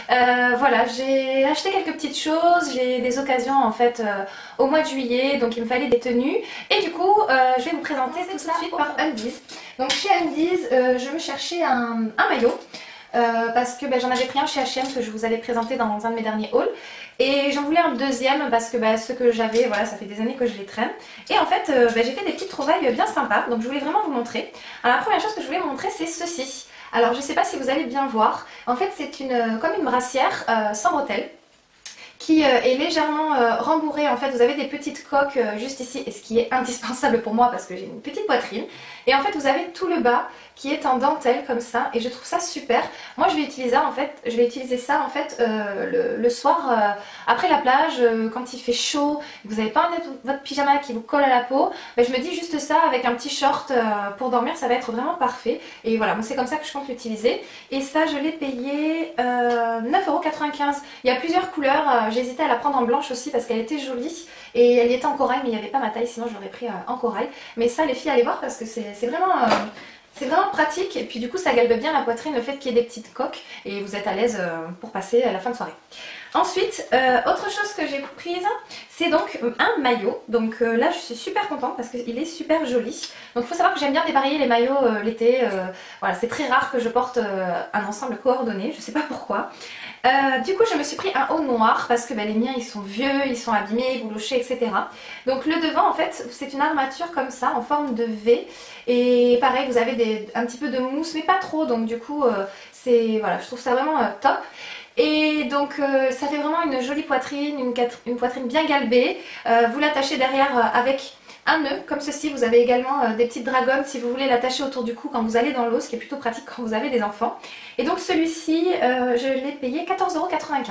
Voilà, j'ai acheté quelques petites choses, j'ai des occasions en fait au mois de juillet, donc il me fallait des tenues. Et du coup, je vais vous présenter tout de suite par Undies. Donc chez Undies, je me cherchais un maillot. Parce que j'en avais pris un chez H&M que je vous avais présenté dans un de mes derniers hauls. Et j'en voulais un deuxième parce que ceux que j'avais, voilà, ça fait des années que je les traîne. Et en fait, j'ai fait des petites trouvailles bien sympas, donc je voulais vraiment vous montrer. Alors la première chose que je voulais vous montrer, c'est ceci. Alors je ne sais pas si vous allez bien voir, en fait c'est comme une brassière sans bretelles, qui est légèrement rembourrée. En fait vous avez des petites coques juste ici, et ce qui est indispensable pour moi parce que j'ai une petite poitrine. Et en fait vous avez tout le bas qui est en dentelle comme ça, et je trouve ça super. Moi je vais utiliser ça en fait le soir après la plage, quand il fait chaud, vous n'avez pas votre pyjama qui vous colle à la peau, je me dis juste ça avec un petit short pour dormir, ça va être vraiment parfait. Et voilà, moi c'est comme ça que je compte l'utiliser. Et ça je l'ai payé 9,95 €. Il y a plusieurs couleurs, j'hésitais à la prendre en blanche aussi parce qu'elle était jolie. Et elle y était en corail, mais il n'y avait pas ma taille, sinon je l'aurais pris en corail. Mais ça les filles, allez voir parce que c'est vraiment pratique, et puis du coup ça galbe bien la poitrine, le fait qu'il y ait des petites coques, et vous êtes à l'aise pour passer à la fin de soirée. Ensuite, autre chose que j'ai prise, c'est donc un maillot. Donc là je suis super contente parce qu'il est super joli. Donc il faut savoir que j'aime bien dépareiller les maillots l'été. Voilà, c'est très rare que je porte un ensemble coordonné, je sais pas pourquoi. Du coup je me suis pris un haut noir parce que les miens ils sont vieux, ils sont abîmés, boulochés, etc. Donc le devant en fait c'est une armature comme ça en forme de V. Et pareil vous avez un petit peu de mousse mais pas trop, donc du coup voilà, je trouve ça vraiment top. Et donc ça fait vraiment une jolie poitrine, une poitrine bien galbée. Vous l'attachez derrière avec un nœud comme ceci. Vous avez également des petites dragonnes si vous voulez l'attacher autour du cou quand vous allez dans l'eau, ce qui est plutôt pratique quand vous avez des enfants. Et donc celui-ci je l'ai payé 14,95 €.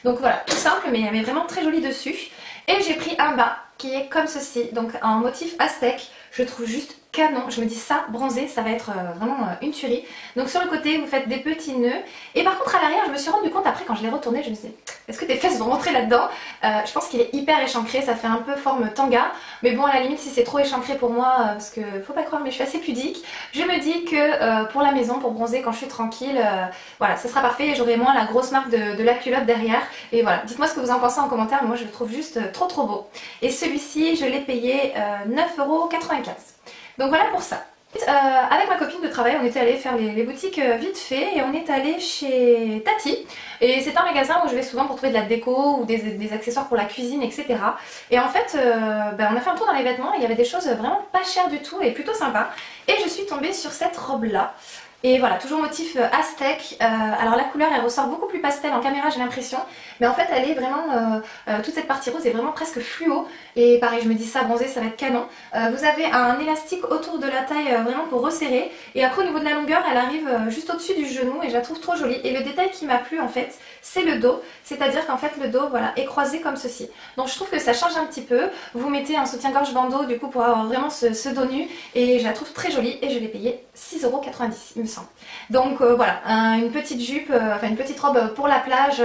Donc voilà, tout simple mais vraiment très joli dessus. Et j'ai pris un bas qui est comme ceci, donc en motif aztèque. Je trouve juste canon, je me dis ça bronzé ça va être vraiment une tuerie. Donc sur le côté vous faites des petits nœuds, et par contre à l'arrière je me suis rendu compte après quand je l'ai retourné, je me suis dit est-ce que tes fesses vont rentrer là-dedans. Je pense qu'il est hyper échancré, ça fait un peu forme tanga, mais bon à la limite si c'est trop échancré pour moi, parce que faut pas croire mais je suis assez pudique, je me dis que pour la maison, pour bronzer quand je suis tranquille, voilà ça sera parfait, et j'aurai moins la grosse marque de la culotte derrière. Et voilà, dites-moi ce que vous en pensez en commentaire, moi je le trouve juste trop beau. Et celui-ci je l'ai payé 9,95 €. Donc voilà pour ça. Avec ma copine de travail, on était allé faire les boutiques vite fait, et on est allé chez Tati. Et c'est un magasin où je vais souvent pour trouver de la déco ou des accessoires pour la cuisine, etc. Et en fait, on a fait un tour dans les vêtements et il y avait des choses vraiment pas chères du tout et plutôt sympas. Et je suis tombée sur cette robe là. Et voilà, toujours motif aztèque. Alors la couleur elle ressort beaucoup plus pastel en caméra j'ai l'impression, mais en fait elle est vraiment, toute cette partie rose est vraiment presque fluo. Et pareil je me dis ça bronzé ça va être canon. Vous avez un élastique autour de la taille vraiment pour resserrer, et après au niveau de la longueur elle arrive juste au dessus du genou, et je la trouve trop jolie. Et le détail qui m'a plu en fait c'est le dos, c'est à dire qu'en fait le dos voilà est croisé comme ceci. Donc je trouve que ça change un petit peu. Vous mettez un soutien-gorge bandeau du coup pour avoir vraiment ce dos nu, et je la trouve très jolie, et je l'ai payé 6,90 € il me semble. Donc voilà, une petite jupe, enfin une petite robe pour la plage,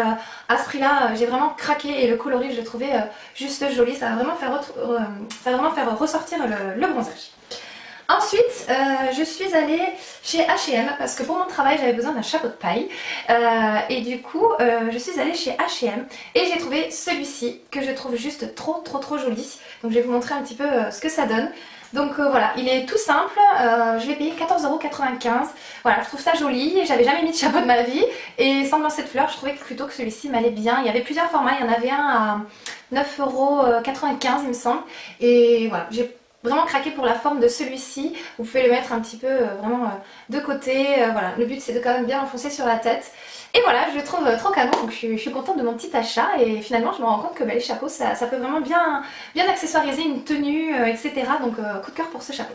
à ce prix là j'ai vraiment craqué, et le coloris je l'ai trouvé juste joli, ça va vraiment faire ressortir le bronzage. Ensuite, je suis allée chez H&M parce que pour mon travail j'avais besoin d'un chapeau de paille, et du coup je suis allée chez H&M et j'ai trouvé celui-ci que je trouve juste trop joli. Donc je vais vous montrer un petit peu ce que ça donne. Donc voilà, il est tout simple, je l'ai payé 14,95 €. Voilà, je trouve ça joli, j'avais jamais mis de chapeau de ma vie, et sans cette fleur je trouvais que plutôt que celui-ci m'allait bien. Il y avait plusieurs formats, il y en avait un à 9,95 € il me semble, et voilà, j'ai vraiment craqué pour la forme de celui-ci. Vous pouvez le mettre un petit peu vraiment de côté, voilà, le but c'est de quand même bien enfoncer sur la tête. Et voilà, je le trouve trop canon, donc je suis contente de mon petit achat, et finalement je me rends compte que les chapeaux ça peut vraiment bien accessoiriser une tenue, etc. Donc coup de cœur pour ce chapeau.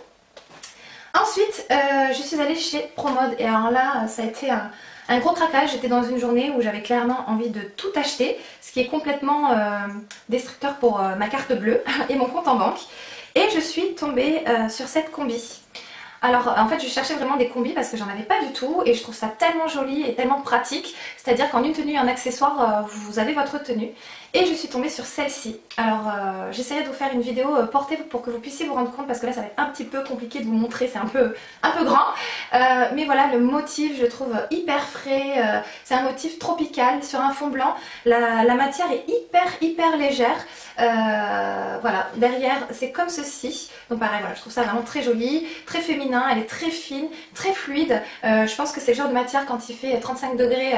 Ensuite, je suis allée chez Promode, et alors là ça a été un gros craquage. J'étais dans une journée où j'avais clairement envie de tout acheter, ce qui est complètement destructeur pour ma carte bleue et mon compte en banque. Et je suis tombée sur cette combi. Alors en fait je cherchais vraiment des combis parce que j'en avais pas du tout et je trouve ça tellement joli et tellement pratique. C'est-à-dire qu'en une tenue et un accessoire vous avez votre tenue. Et je suis tombée sur celle-ci. Alors j'essaierai de vous faire une vidéo portée pour que vous puissiez vous rendre compte parce que là ça va être un petit peu compliqué de vous montrer, c'est un peu grand. Mais voilà, le motif je trouve hyper frais, c'est un motif tropical sur un fond blanc. La matière est hyper légère. Voilà, derrière c'est comme ceci. Donc pareil, voilà, je trouve ça vraiment très joli, très féminin, elle est très fine, très fluide. Je pense que c'est le genre de matière quand il fait 35 degrés,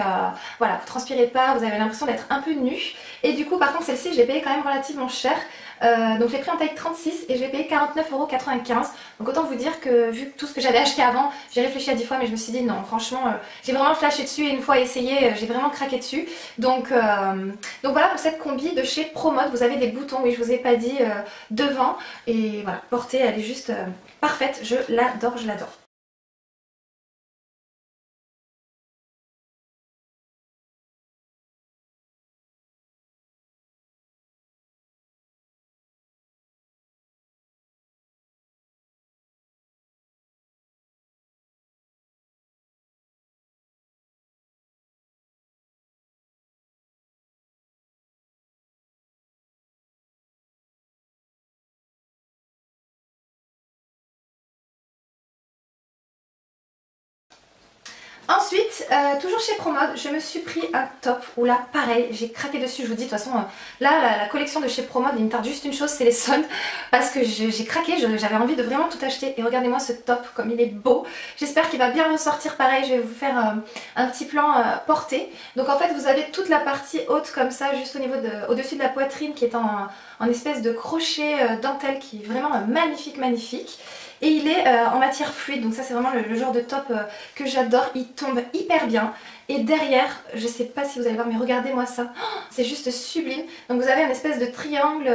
voilà, vous transpirez pas, vous avez l'impression d'être un peu nu. Et du coup par contre celle-ci je l'ai payée quand même relativement cher. Donc je l'ai pris en taille 36 et je l'ai payé 49,95 €. Donc autant vous dire que vu tout ce que j'avais acheté avant, j'ai réfléchi à 10 fois mais je me suis dit non, franchement j'ai vraiment flashé dessus et une fois essayé, j'ai vraiment craqué dessus. Donc voilà pour cette combi de chez Promode. Vous avez des boutons, oui je vous ai pas dit, devant. Et voilà, portée elle est juste parfaite, je l'adore, je l'adore. Ensuite, toujours chez Promode, je me suis pris un top où là, pareil, j'ai craqué dessus. Je vous dis, de toute façon, là, la collection de chez Promode, il me tarde juste une chose, c'est les soldes. Parce que j'ai craqué, j'avais envie de vraiment tout acheter. Et regardez-moi ce top, comme il est beau. J'espère qu'il va bien ressortir pareil. Je vais vous faire un petit plan porté. Donc en fait, vous avez toute la partie haute comme ça, juste au-dessus de la poitrine, qui est en espèce de crochet dentelle qui est vraiment magnifique. Et il est en matière fluide, donc ça c'est vraiment le genre de top que j'adore, il tombe hyper bien. Et derrière, je sais pas si vous allez voir mais regardez-moi ça, oh, c'est juste sublime. Donc vous avez une espèce de triangle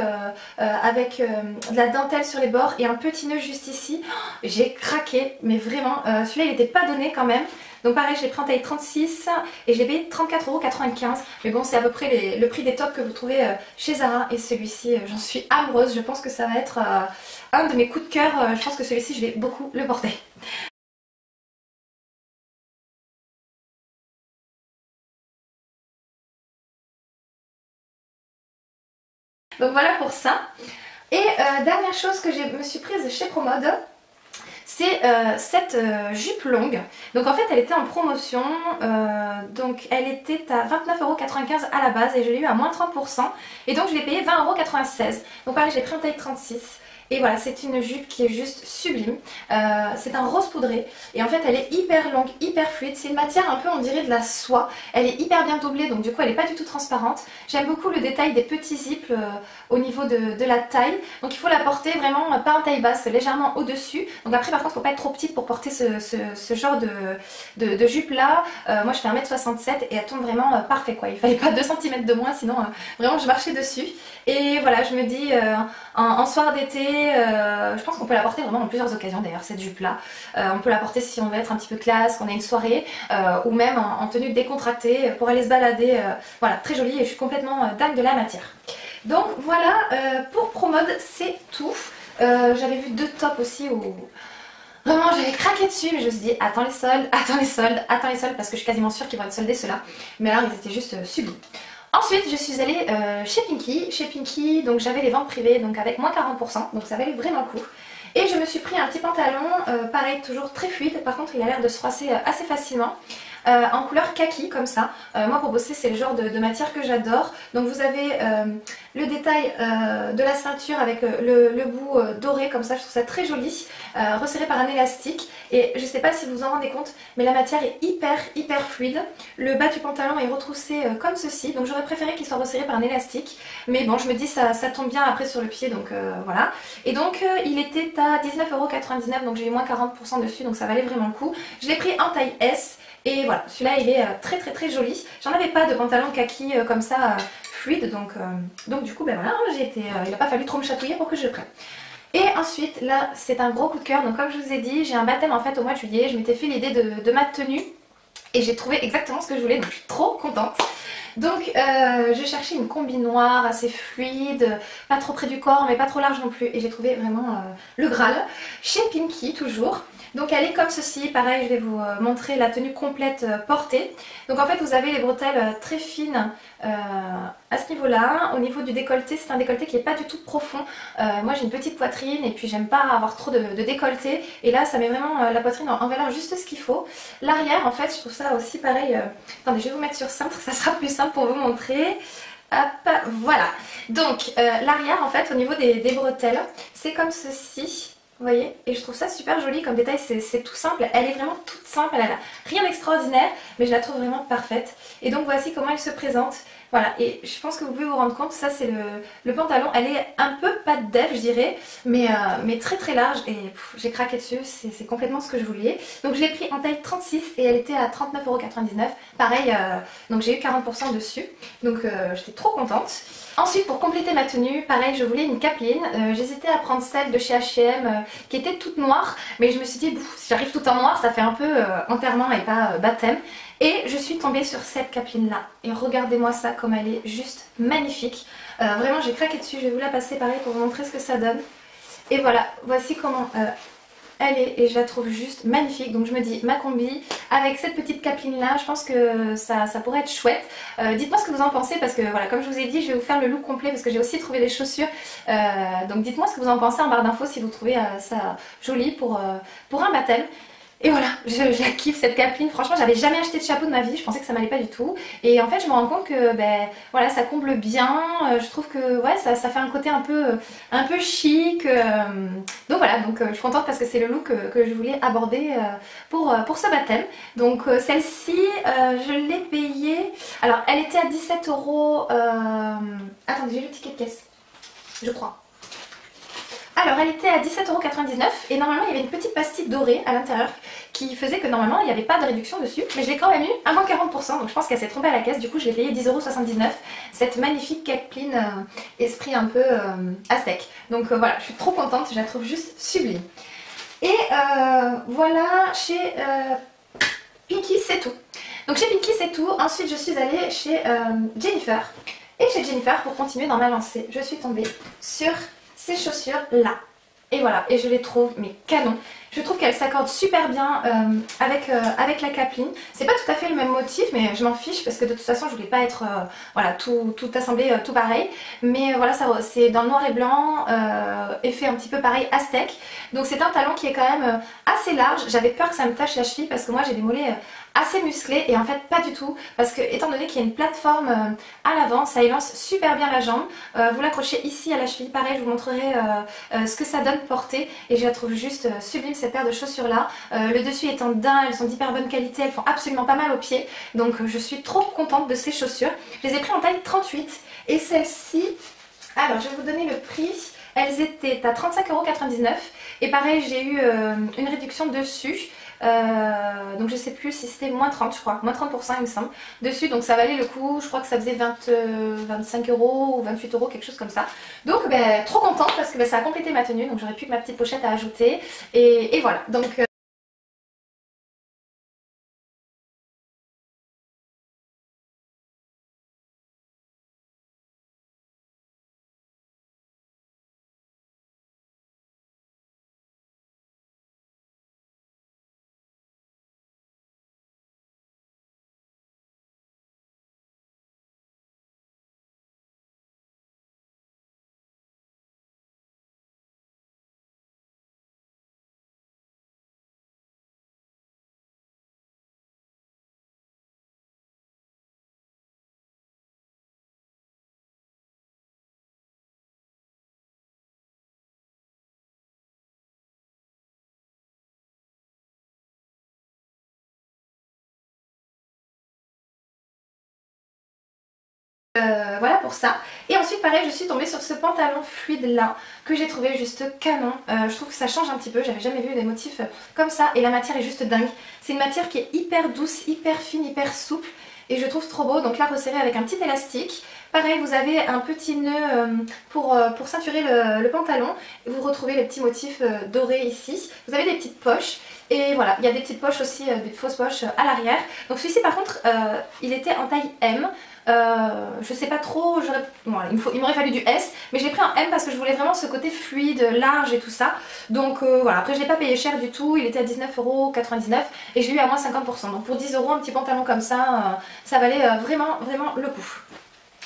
avec de la dentelle sur les bords et un petit nœud juste ici. Oh, j'ai craqué, mais vraiment, celui-là il n'était pas donné quand même. Donc pareil, je l'ai pris en taille 36 et je l'ai payé 34,95 €. Mais bon, c'est à peu près le prix des tops que vous trouvez chez Zara. Et celui-ci, j'en suis amoureuse. Je pense que ça va être un de mes coups de cœur. Je pense que celui-ci, je vais beaucoup le porter. Donc voilà pour ça. Et dernière chose que je me suis prise chez Promode, c'est cette jupe longue. Donc en fait elle était en promotion, donc elle était à 29,95 € à la base et je l'ai eu à moins 30%. Et donc je l'ai payé 20,96 €. Donc pareil, j'ai pris en taille 36. Et voilà, c'est une jupe qui est juste sublime. C'est un rose poudré. Et en fait, elle est hyper longue, hyper fluide. C'est une matière un peu, on dirait, de la soie. Elle est hyper bien doublée, donc du coup, elle n'est pas du tout transparente. J'aime beaucoup le détail des petits zips au niveau de la taille. Donc il faut la porter vraiment pas en taille basse, légèrement au-dessus. Donc après, par contre, il ne faut pas être trop petite pour porter ce genre de jupe-là. Moi, je fais 1,67 m et elle tombe vraiment parfait, quoi. Il fallait pas 2 cm de moins, sinon vraiment, je marchais dessus. Et voilà, je me dis, en soir d'été, je pense qu'on peut la porter vraiment dans plusieurs occasions d'ailleurs cette jupe là. On peut la porter si on veut être un petit peu classe, qu'on a une soirée, ou même en tenue décontractée pour aller se balader. Voilà, très jolie et je suis complètement dingue de la matière. Donc voilà, pour Promode c'est tout. J'avais vu 2 tops aussi où vraiment j'avais craqué dessus, mais je me suis dit attends les soldes, parce que je suis quasiment sûre qu'ils vont être soldés ceux-là. Mais alors ils étaient juste sublimes. Ensuite je suis allée chez Pinky, donc j'avais les ventes privées donc avec moins 40%, donc ça valait vraiment le coup. Et je me suis pris un petit pantalon, pareil toujours très fluide, par contre il a l'air de se froisser assez facilement. En couleur kaki comme ça. Moi pour bosser c'est le genre de matière que j'adore. Donc vous avez le détail de la ceinture avec le bout doré comme ça, je trouve ça très joli, resserré par un élastique. Et je sais pas si vous vous en rendez compte mais la matière est hyper fluide. Le bas du pantalon est retroussé comme ceci, donc j'aurais préféré qu'il soit resserré par un élastique. Mais bon je me dis ça tombe bien après sur le pied, donc voilà. Et donc il était à 19,99 €, donc j'ai eu moins 40% dessus, donc ça valait vraiment le coup. Je l'ai pris en taille S. Et voilà, celui-là il est très joli. J'en avais pas de pantalon kaki comme ça fluide, donc du coup ben voilà, il n'a pas fallu trop me chatouiller pour que je le prenne. Et ensuite là c'est un gros coup de cœur, donc comme je vous ai dit j'ai un baptême en fait au mois de juillet. Je m'étais fait l'idée de ma tenue et j'ai trouvé exactement ce que je voulais, donc je suis trop contente. Donc je cherchais une combi noire assez fluide, pas trop près du corps mais pas trop large non plus, et j'ai trouvé vraiment le Graal chez Pinky toujours. Donc elle est comme ceci, pareil je vais vous montrer la tenue complète portée. Donc en fait vous avez les bretelles très fines à ce niveau là. Au niveau du décolleté, c'est un décolleté qui n'est pas du tout profond. Moi j'ai une petite poitrine et puis j'aime pas avoir trop de décolleté. Et là ça met vraiment la poitrine en valeur juste ce qu'il faut. L'arrière en fait je trouve ça aussi pareil. Attendez, je vais vous mettre sur cintre, ça sera plus simple pour vous montrer. Hop, voilà. Donc l'arrière en fait au niveau des bretelles, c'est comme ceci. Vous voyez, et je trouve ça super joli comme détail, c'est tout simple, elle est vraiment toute simple, elle a rien d'extraordinaire, mais je la trouve vraiment parfaite. Et donc voici comment elle se présente. Voilà, et je pense que vous pouvez vous rendre compte, ça c'est le pantalon, elle est un peu pas de dev je dirais, mais très très large et j'ai craqué dessus, c'est complètement ce que je voulais. Donc je l'ai pris en taille 36 et elle était à 39,99 €, pareil, donc j'ai eu 40% dessus, donc j'étais trop contente. Ensuite pour compléter ma tenue, pareil je voulais une capeline, j'hésitais à prendre celle de chez H&M qui était toute noire, mais je me suis dit si j'arrive tout en noir ça fait un peu enterrement et pas baptême. Et je suis tombée sur cette capeline là et regardez-moi ça comme elle est juste magnifique. Vraiment j'ai craqué dessus, je vais vous la passer pareil pour vous montrer ce que ça donne. Et voilà, voici comment elle est et je la trouve juste magnifique. Donc je me dis ma combi avec cette petite capeline là, je pense que ça pourrait être chouette. Dites-moi ce que vous en pensez parce que voilà, comme je vous ai dit je vais vous faire le look complet parce que j'ai aussi trouvé des chaussures. Donc dites-moi ce que vous en pensez en barre d'infos si vous trouvez ça joli pour un baptême. Et voilà, je la kiffe cette capeline, franchement j'avais jamais acheté de chapeau de ma vie, je pensais que ça m'allait pas du tout. Et en fait je me rends compte que voilà, ça comble bien, je trouve que ouais, ça fait un côté un peu chic. Donc voilà, donc je suis contente parce que c'est le look que je voulais aborder pour ce baptême. Donc celle-ci, je l'ai payée, alors elle était à 17 €, attendez j'ai le ticket de caisse, je crois. Alors elle était à 17,99 € et normalement il y avait une petite pastille dorée à l'intérieur qui faisait que normalement il n'y avait pas de réduction dessus, mais je l'ai quand même eu à moins 40%, donc je pense qu'elle s'est trompée à la caisse, du coup je l'ai payé 10,79 €, cette magnifique capeline esprit un peu aztèque. Donc voilà, je suis trop contente, je la trouve juste sublime. Et voilà, chez Pinky c'est tout. Donc chez Pinky c'est tout, ensuite je suis allée chez Jennifer. Et chez Jennifer, pour continuer dans ma lancée, je suis tombée sur ces chaussures là et voilà, et je les trouve mais canon. Je trouve qu'elles s'accordent super bien avec la capeline. C'est pas tout à fait le même motif mais je m'en fiche parce que de toute façon je voulais pas être voilà, tout assemblé tout pareil. Mais voilà, c'est dans le noir et blanc, effet un petit peu pareil aztèque. Donc c'est un talon qui est quand même assez large. J'avais peur que ça me tâche la cheville parce que moi j'ai des mollets assez musclés et en fait pas du tout. Parce que étant donné qu'il y a une plateforme à l'avant, ça élance super bien la jambe. Vous l'accrochez ici à la cheville, pareil je vous montrerai ce que ça donne porter. Et je la trouve juste sublime cette paire de chaussures là. Le dessus est en daim, elles sont d'hyper bonne qualité, elles font absolument pas mal aux pieds. Donc je suis trop contente de ces chaussures. Je les ai pris en taille 38 et celles-ci, alors je vais vous donner le prix. Elles étaient à 35,99 € et pareil j'ai eu une réduction dessus. Donc je sais plus si c'était moins 30 je crois, moins 30% il me semble dessus, donc ça valait le coup, je crois que ça faisait 25 € ou 28 € quelque chose comme ça. Donc trop contente parce que ça a complété ma tenue, donc j'aurais plus que ma petite pochette à ajouter et voilà donc voilà pour ça. Et ensuite pareil je suis tombée sur ce pantalon fluide là que j'ai trouvé juste canon. Je trouve que ça change un petit peu, j'avais jamais vu des motifs comme ça et la matière est juste dingue. C'est une matière qui est hyper douce, hyper fine, hyper souple et je trouve trop beau. Donc là resserré avec un petit élastique. Pareil vous avez un petit nœud pour ceinturer le pantalon. Vous retrouvez les petits motifs dorés ici. Vous avez des petites poches. Et voilà, il y a des petites poches aussi, des fausses poches à l'arrière. Donc celui-ci par contre, il était en taille M. Je sais pas trop, voilà, il m'aurait fallu du S, mais j'ai pris un M parce que je voulais vraiment ce côté fluide, large et tout ça. Donc voilà, après je l'ai pas payé cher du tout, il était à 19,99 € et j'ai eu à moins 50%. Donc pour 10 € un petit pantalon comme ça valait vraiment le coup.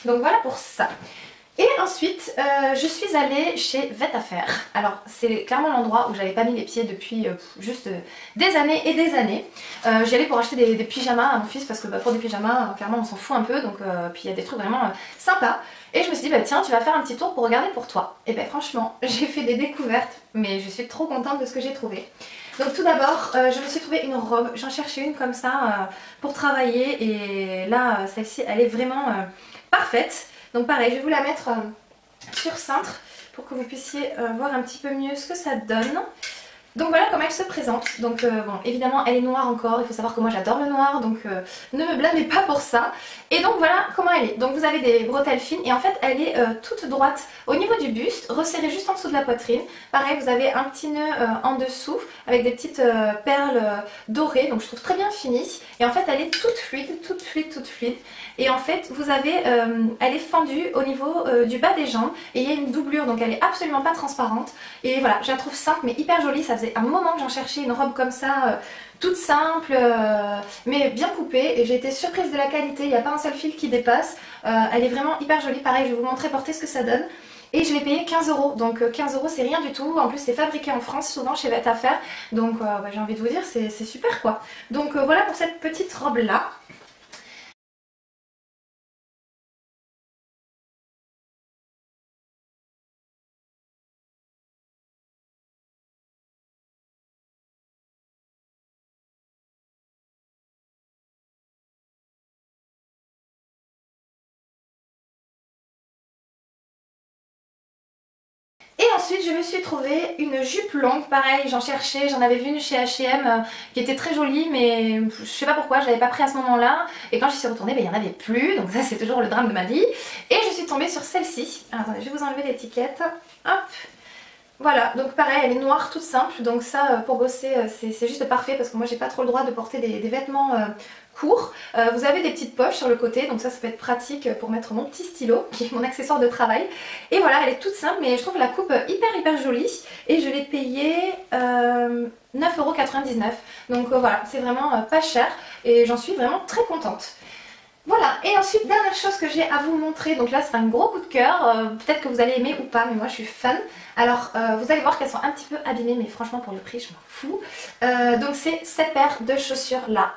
Donc voilà pour ça. Et ensuite, je suis allée chez Vette-à-Faire. Alors, c'est clairement l'endroit où j'avais pas mis les pieds depuis juste des années et des années. J'y allais pour acheter des pyjamas à mon fils parce que pour des pyjamas, clairement, on s'en fout un peu. Donc, puis il y a des trucs vraiment sympas. Et je me suis dit, bah tiens, tu vas faire un petit tour pour regarder pour toi. Et ben franchement, j'ai fait des découvertes, mais je suis trop contente de ce que j'ai trouvé. Donc tout d'abord, je me suis trouvé une robe. J'en cherchais une comme ça pour travailler. Et là, celle-ci, elle est vraiment parfaite. Donc pareil, je vais vous la mettre sur cintre pour que vous puissiez voir un petit peu mieux ce que ça donne. Donc voilà comment elle se présente. Donc bon, évidemment elle est noire encore, il faut savoir que moi j'adore le noir, donc ne me blâmez pas pour ça. Et donc voilà comment elle est. Donc vous avez des bretelles fines et en fait elle est toute droite au niveau du buste, resserrée juste en dessous de la poitrine. Pareil, vous avez un petit nœud en dessous avec des petites perles dorées, donc je trouve très bien finie. Et en fait elle est toute fluide. Et en fait vous avez, elle est fendue au niveau du bas des jambes et il y a une doublure, donc elle est absolument pas transparente. Et voilà, je la trouve simple mais hyper jolie. Ça faisait un moment que j'en cherchais une robe comme ça, toute simple mais bien coupée, et j'ai été surprise de la qualité. Il n'y a pas un seul fil qui dépasse, elle est vraiment hyper jolie. Pareil, je vais vous montrer porter ce que ça donne. Et je l'ai payé 15 €, donc 15 € c'est rien du tout. En plus c'est fabriqué en France, souvent chez Vette-à-Faire, donc bah, j'ai envie de vous dire c'est super quoi. Donc voilà pour cette petite robe là. Et ensuite je me suis trouvé une jupe longue, pareil j'en cherchais, j'en avais vu une chez H&M qui était très jolie, mais je sais pas pourquoi je l'avais pas pris à ce moment là. Et quand j'y suis retournée, il n'y en avait plus, donc ça c'est toujours le drame de ma vie. Et je suis tombée sur celle-ci. Attendez, je vais vous enlever l'étiquette. Hop. Voilà, donc pareil, elle est noire, toute simple, donc ça pour bosser c'est juste parfait parce que moi j'ai pas trop le droit de porter des vêtements courts. Vous avez des petites poches sur le côté, donc ça peut être pratique pour mettre mon petit stylo qui est mon accessoire de travail. Et voilà, elle est toute simple mais je trouve la coupe hyper jolie et je l'ai payée 9,99 €. Donc voilà, c'est vraiment pas cher et j'en suis vraiment très contente. Voilà, et ensuite dernière chose que j'ai à vous montrer, donc là c'est un gros coup de cœur, peut-être que vous allez aimer ou pas, mais moi je suis fan. Alors vous allez voir qu'elles sont un petit peu abîmées, mais franchement pour le prix je m'en fous. Donc c'est cette paire de chaussures là.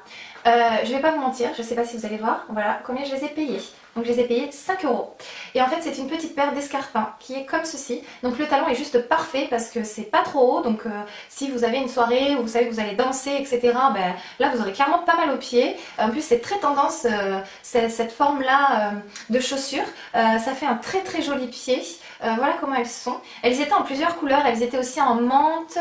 Je vais pas vous mentir, je sais pas si vous allez voir, voilà combien je les ai payées. Donc je les ai payées 5 €. Et en fait c'est une petite paire d'escarpins qui est comme ceci. Donc le talon est juste parfait parce que c'est pas trop haut. Donc si vous avez une soirée où vous savez que vous allez danser etc, ben, là vous aurez clairement pas mal aux pieds. En plus c'est très tendance cette forme là de chaussures. Ça fait un très joli pied. Voilà comment elles sont. Elles étaient en plusieurs couleurs, elles étaient aussi en menthe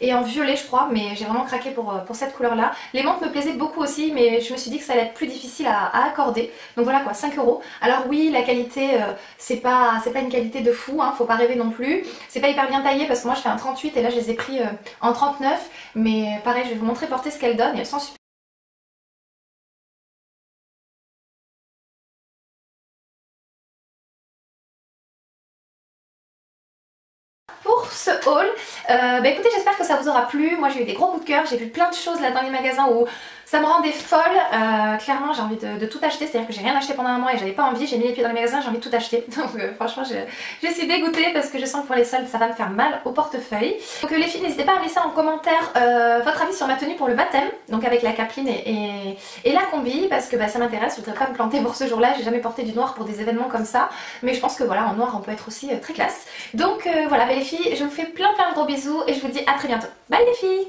et en violet je crois, mais j'ai vraiment craqué pour cette couleur là. Les menthes me plaisaient beaucoup aussi, mais je me suis dit que ça allait être plus difficile à accorder. Donc voilà quoi, 5 €. Alors oui, la qualité c'est pas une qualité de fou, hein, faut pas rêver non plus. C'est pas hyper bien taillé parce que moi je fais un 38 et là je les ai pris en 39. Mais pareil, je vais vous montrer porter ce qu'elles donnent et elles sont super. Pour ce haul, bah écoutez, j'espère que ça vous aura plu. Moi j'ai eu des gros coups de cœur, j'ai vu plein de choses là dans les magasins où ça me rendait folle. Clairement j'ai envie de tout acheter, c'est à dire que j'ai rien acheté pendant un mois et j'avais pas envie, j'ai mis les pieds dans les magasins, j'ai envie de tout acheter. Donc franchement je suis dégoûtée parce que je sens que pour les soldes ça va me faire mal au portefeuille. Donc les filles, n'hésitez pas à me laisser en commentaire votre avis sur ma tenue pour le baptême, donc avec la capeline et la combi, parce que bah, ça m'intéresse. Je voudrais pas me planter pour ce jour là, j'ai jamais porté du noir pour des événements comme ça, mais je pense que voilà, en noir on peut être aussi très classe. Donc voilà, bah, les filles, je vous fais plein de gros bisous et je vous dis à très bientôt. Bye les filles!